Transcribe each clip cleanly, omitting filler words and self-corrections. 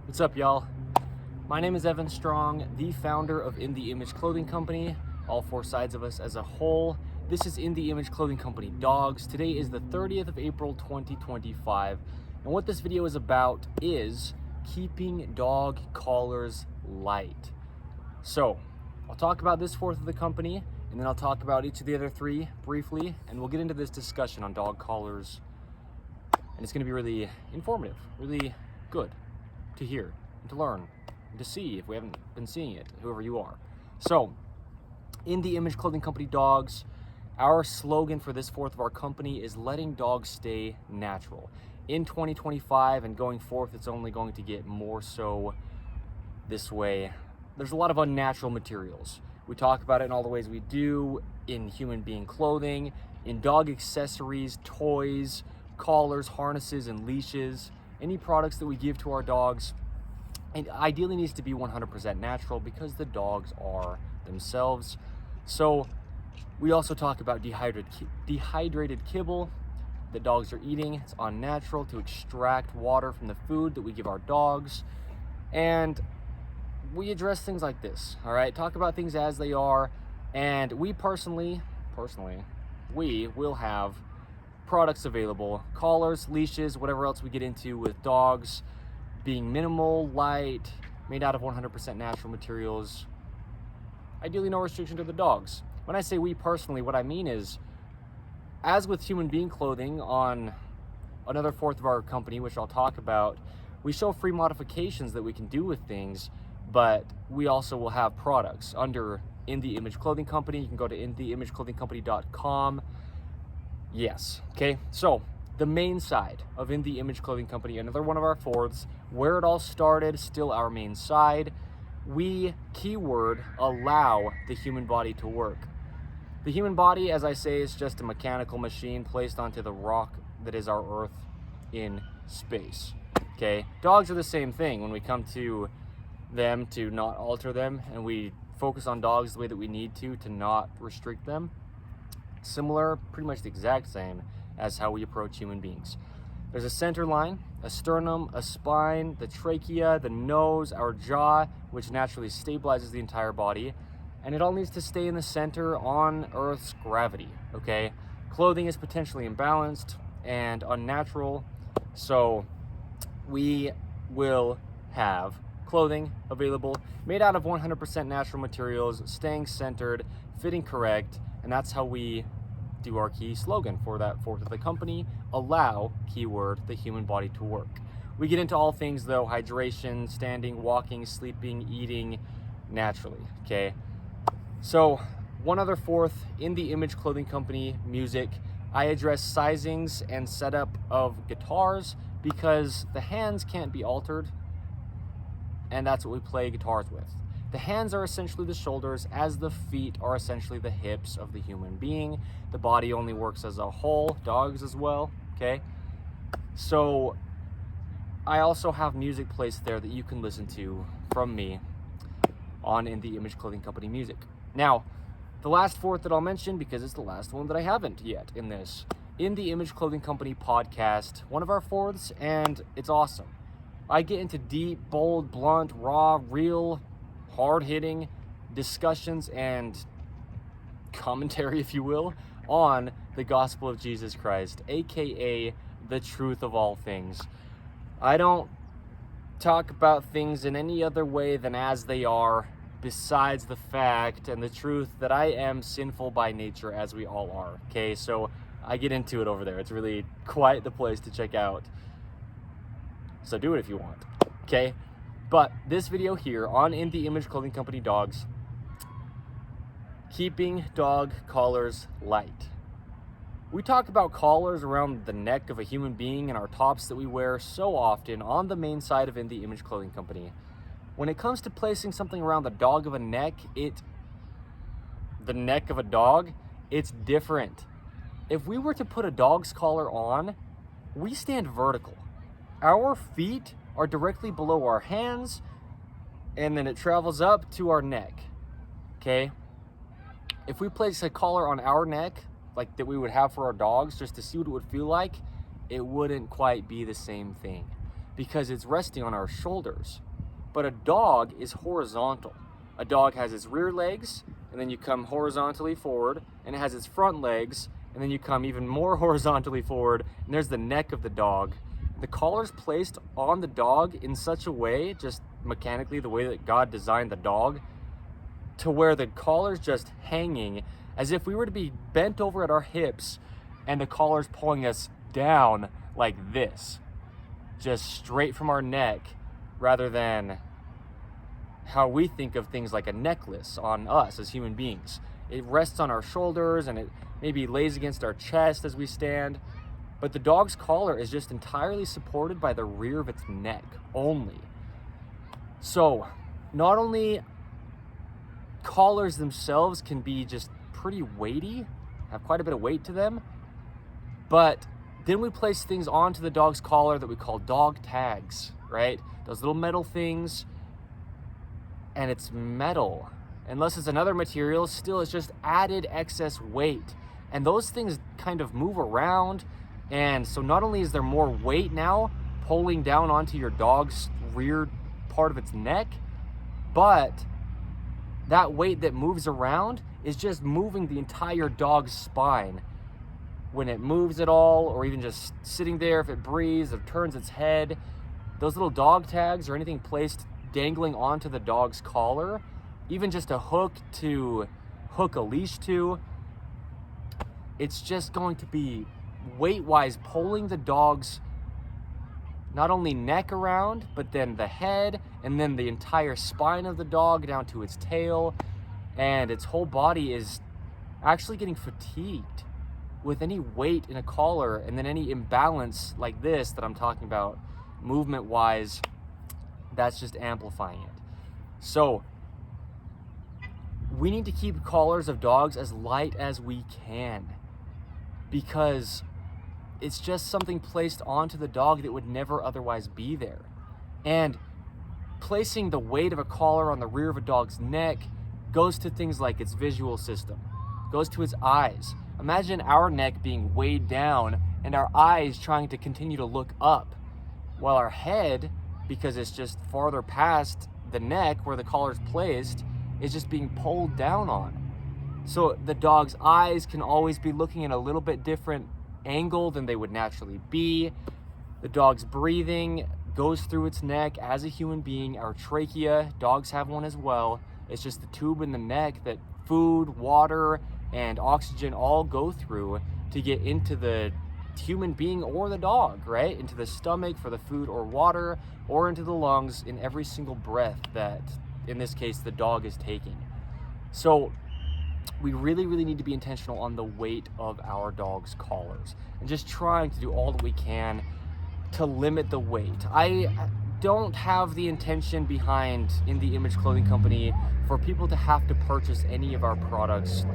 What's up, y'all? My name is Evan Strong, the founder of In the Image Clothing Company, all four sides of us as a whole. This is In the Image Clothing Company Dogs. Today is the 30th of April, 2025. And what this video is about is keeping dog collars light. So I'll talk about this fourth of the company, and then I'll talk about each of the other three briefly, and we'll get into this discussion on dog collars. And it's gonna be really informative, really good to hear and to learn and to see if we haven't been seeing it, whoever you are. So, In the Image Clothing Company Dogs, our slogan for this fourth of our company is letting dogs stay natural. In 2025 and going forth, it's only going to get more so this way. There's a lot of unnatural materials. We talk about it in all the ways we do, in human being clothing, in dog accessories, toys, collars, harnesses, and leashes. Any products that we give to our dogs, and ideally needs to be 100% natural because the dogs are themselves. So we also talk about dehydrated kibble that dogs are eating. It's unnatural to extract water from the food that we give our dogs. And we address things like this, all right? Talk about things as they are. And we personally, we will have products available, collars, leashes, whatever else we get into with dogs, being minimal, light, made out of 100% natural materials. Ideally, no restriction to the dogs. When I say we personally, what I mean is, as with human being clothing on another fourth of our company, which I'll talk about, we show free modifications that we can do with things, but we also will have products under In the Image Clothing Company. You can go to InTheImageClothingCompany.com. Yes, okay, so the main side of In the Image Clothing Company, another one of our fourths, where it all started, still our main side, we, keyword, allow the human body to work. The human body, as I say, is just a mechanical machine placed onto the rock that is our Earth in space, okay? Dogs are the same thing when we come to them to not alter them, and we focus on dogs the way that we need to not restrict them. Similar, pretty much the exact same as how we approach human beings. There's a center line, a sternum, a spine, the trachea, the nose, our jaw, which naturally stabilizes the entire body, and it all needs to stay in the center on Earth's gravity, okay? Clothing is potentially imbalanced and unnatural, so we will have clothing available made out of 100% natural materials, staying centered, fitting correct, and that's how we do our key slogan for that fourth of the company: allow, keyword, the human body to work. We get into all things though: hydration, standing, walking, sleeping, eating naturally, okay? So one other fourth, In the Image Clothing Company music, I address sizings and setup of guitars because the hands can't be altered, and that's what we play guitars with. The hands are essentially the shoulders, as the feet are essentially the hips of the human being. The body only works as a whole, dogs as well, okay? So I also have music placed there that you can listen to from me on In the Image Clothing Company music. Now, the last fourth that I'll mention, because it's the last one that I haven't yet in this, In the Image Clothing Company podcast, one of our fourths, and it's awesome. I get into deep, bold, blunt, raw, real, hard-hitting discussions and commentary, if you will, on the gospel of Jesus Christ, aka the truth of all things. I don't talk about things in any other way than as they are, besides the fact and the truth that I am sinful by nature, as we all are, okay? So I get into it over there. It's really quite the place to check out. So do it if you want, okay? But this video here on In the Image Clothing Company Dogs, keeping dog collars light. We talk about collars around the neck of a human being and our tops that we wear so often on the main side of In the Image Clothing Company. When it comes to placing something around the dog of a neck, the neck of a dog, it's different. If we were to put a dog's collar on, we stand vertical. Our feet are directly below our hands, and then it travels up to our neck, okay? If we place a collar on our neck, like that we would have for our dogs, just to see what it would feel like, it wouldn't quite be the same thing. because it's resting on our shoulders. But a dog is horizontal. A dog has its rear legs, and then you come horizontally forward, and it has its front legs, and then you come even more horizontally forward, and there's the neck of the dog. The collar's placed on the dog in such a way, just mechanically, the way that God designed the dog, to where the collar's just hanging as if we were to be bent over at our hips and the collar's pulling us down like this, just straight from our neck, rather than how we think of things like a necklace on us as human beings. It rests on our shoulders and it maybe lays against our chest as we stand, but the dog's collar is just entirely supported by the rear of its neck only. So not only collars themselves can be just pretty weighty, have quite a bit of weight to them, but then we place things onto the dog's collar that we call dog tags, right? Those little metal things, and it's metal. Unless it's another material, still it's just added excess weight. And those things kind of move around, and so not only is there more weight now pulling down onto your dog's rear part of its neck, but that weight that moves around is just moving the entire dog's spine. When it moves at all, or even just sitting there, if it breathes or turns its head, those little dog tags or anything placed dangling onto the dog's collar, even just a hook to hook a leash to, it's just going to be weight-wise pulling the dog's not only neck around, but then the head, and then the entire spine of the dog down to its tail, and its whole body is actually getting fatigued with any weight in a collar, and then any imbalance like this that I'm talking about movement-wise, that's just amplifying it. So we need to keep collars of dogs as light as we can, because it's just something placed onto the dog that would never otherwise be there. And placing the weight of a collar on the rear of a dog's neck goes to things like its visual system, goes to its eyes. Imagine our neck being weighed down and our eyes trying to continue to look up, while our head, because it's just farther past the neck where the collar's placed, is just being pulled down on. So the dog's eyes can always be looking in a little bit different angle than they would naturally be. The dog's breathing goes through its neck as a human being. Our trachea, dogs have one as well. It's just the tube in the neck that food, water, and oxygen all go through to get into the human being or the dog, right? Into the stomach for the food or water, or into the lungs in every single breath that, in this case, the dog is taking. So we really, really need to be intentional on the weight of our dog's collars and just trying to do all that we can to limit the weight. I don't have the intention behind In The Image Clothing Company for people to have to purchase any of our products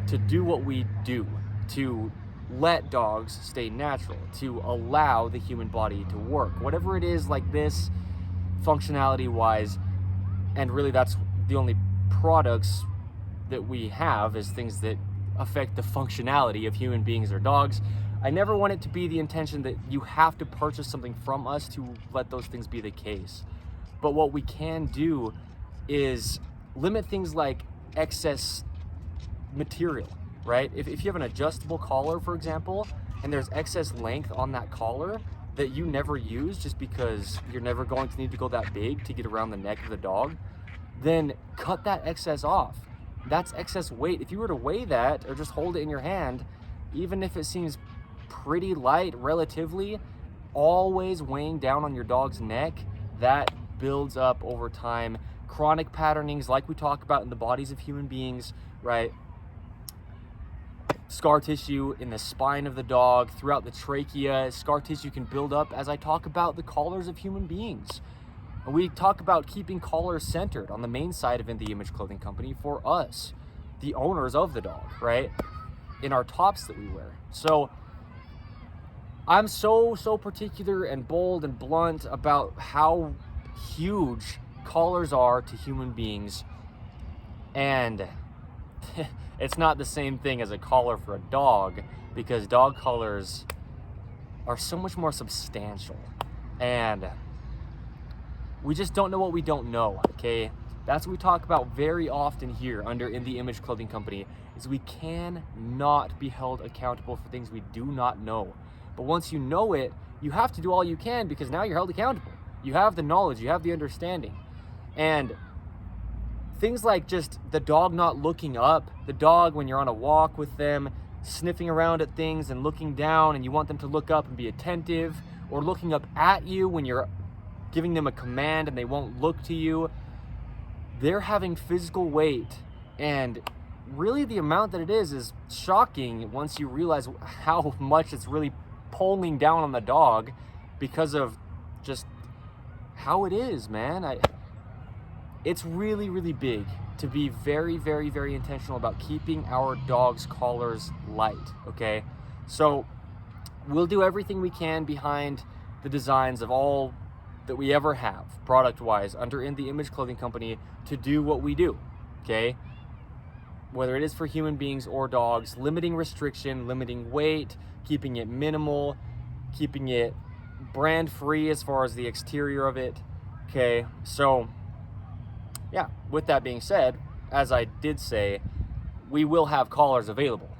to do what we do, to let dogs stay natural, to allow the human body to work, whatever it is like this, functionality wise. And really that's the only products that we have, is things that affect the functionality of human beings or dogs. I never want it to be the intention that you have to purchase something from us to let those things be the case. But what we can do is limit things like excess material, right? If you have an adjustable collar, for example, and there's excess length on that collar that you never use just because you're never going to need to go that big to get around the neck of the dog, then cut that excess off. That's excess weight. If you were to weigh that or just hold it in your hand, even if it seems pretty light relatively, always weighing down on your dog's neck, that builds up over time. Chronic patternings like we talk about in the bodies of human beings, right? Scar tissue in the spine of the dog, throughout the trachea. Scar tissue can build up as I talk about the collars of human beings. And we talk about keeping collars centered on the main side of In The Image Clothing Company for us, the owners of the dog, right? In our tops that we wear. So I'm so particular and bold and blunt about how huge collars are to human beings, and it's not the same thing as a collar for a dog, because dog collars are so much more substantial, and we just don't know what we don't know, okay? That's what we talk about very often here under In the Image Clothing Company, is we cannot be held accountable for things we do not know. But once you know it, you have to do all you can, because now you're held accountable. You have the knowledge, you have the understanding. And things like just the dog not looking up, the dog when you're on a walk with them, sniffing around at things and looking down and you want them to look up and be attentive, or looking up at you when you're giving them a command and they won't look to you. They're having physical weight, and really the amount that it is shocking once you realize how much it's really pulling down on the dog because of just how it is, man. It's really, really big to be very, very, very intentional about keeping our dogs' collars light, okay? So we'll do everything we can behind the designs of all that we ever have, product-wise, under In the Image Clothing Company, to do what we do, okay? Whether it is for human beings or dogs, limiting restriction, limiting weight, keeping it minimal, keeping it brand-free as far as the exterior of it, okay? So, yeah, with that being said, as I did say, we will have collars available.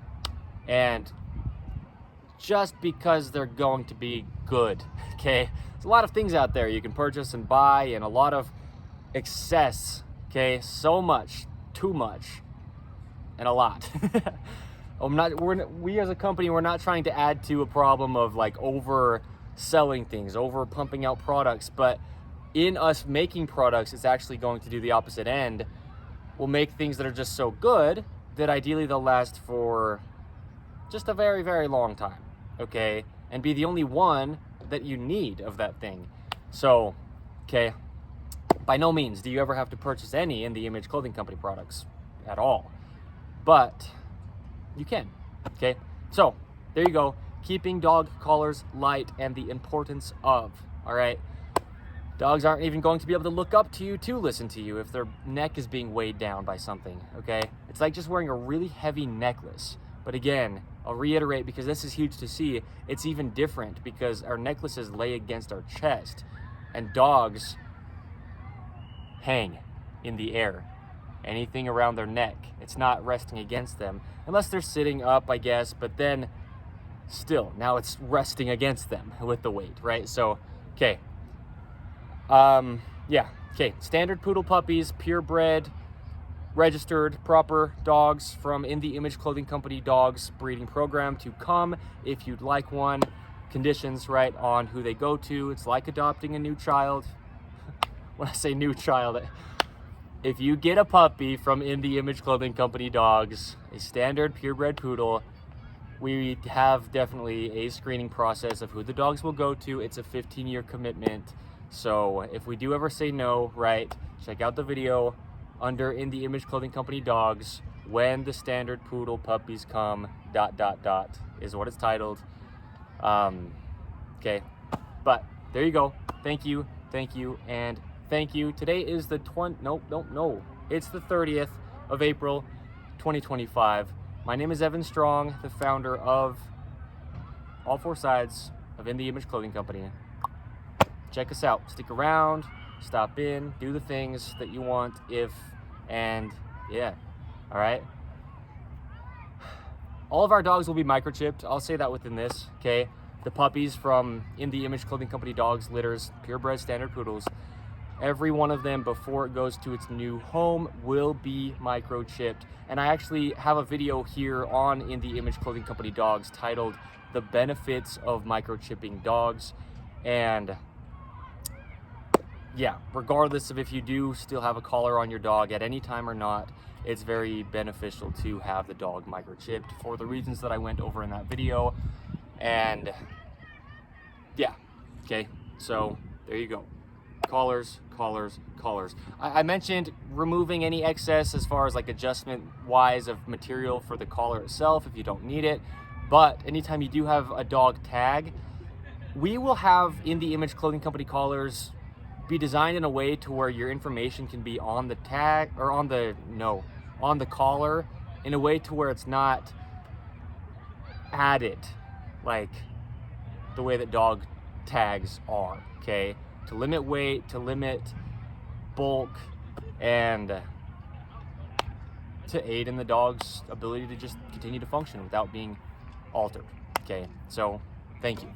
And just because they're going to be good, okay? There's a lot of things out there you can purchase and buy, and a lot of excess, okay? So much, too much, and a lot. We as a company, we're not trying to add to a problem of like overselling things, over pumping out products, but in us making products, it's actually going to do the opposite end. We'll make things that are just so good that ideally they'll last for just a very, very long time, okay? And be the only one that you need of that thing. So, okay, by no means do you ever have to purchase any In the Image Clothing Company products at all, but you can, okay? So, there you go. Keeping dog collars light and the importance of, all right? Dogs aren't even going to be able to look up to you to listen to you if their neck is being weighed down by something, okay? It's like just wearing a really heavy necklace. But again, I'll reiterate, because this is huge to see, it's even different because our necklaces lay against our chest and dogs hang in the air. Anything around their neck, it's not resting against them, unless they're sitting up, I guess, but then still, now it's resting against them with the weight, right? So, okay. Yeah, okay, standard poodle puppies, purebred, registered, proper dogs from In the Image Clothing Company dogs breeding program to come if you'd like one. Conditions, right, on who they go to. It's like adopting a new child. When I say new child, if you get a puppy from In the Image Clothing Company dogs, a standard purebred poodle, we have definitely a screening process of who the dogs will go to. It's a 15-year commitment. So if we do ever say no, right, check out the video under In the Image Clothing Company dogs, when the standard poodle puppies come, ... is what it's titled. Okay, but there you go. Thank you, and thank you. Today is the it's the 30th of April, 2025. My name is Evan Strong, the founder of all four sides of In the Image Clothing Company. Check us out. Stick around, stop in, do the things that you want yeah, all right? All of our dogs will be microchipped. I'll say that within this, okay? The puppies from In the Image Clothing Company dogs, litters, purebred standard poodles, every one of them before it goes to its new home will be microchipped. And I actually have a video here on In the Image Clothing Company dogs titled The Benefits of Microchipping Dogs. And yeah, regardless of if you do still have a collar on your dog at any time or not, it's very beneficial to have the dog microchipped for the reasons that I went over in that video. And yeah, okay, so there you go. Collars. I mentioned removing any excess as far as like adjustment wise of material for the collar itself if you don't need it. But anytime you do have a dog tag, we will have In the Image Clothing Company collars be designed in a way to where your information can be on the tag, or on the collar, in a way to where it's not added like the way that dog tags are, okay? to limit weight, to limit bulk, and to aid in the dog's ability to just continue to function without being altered. Okay, so thank you.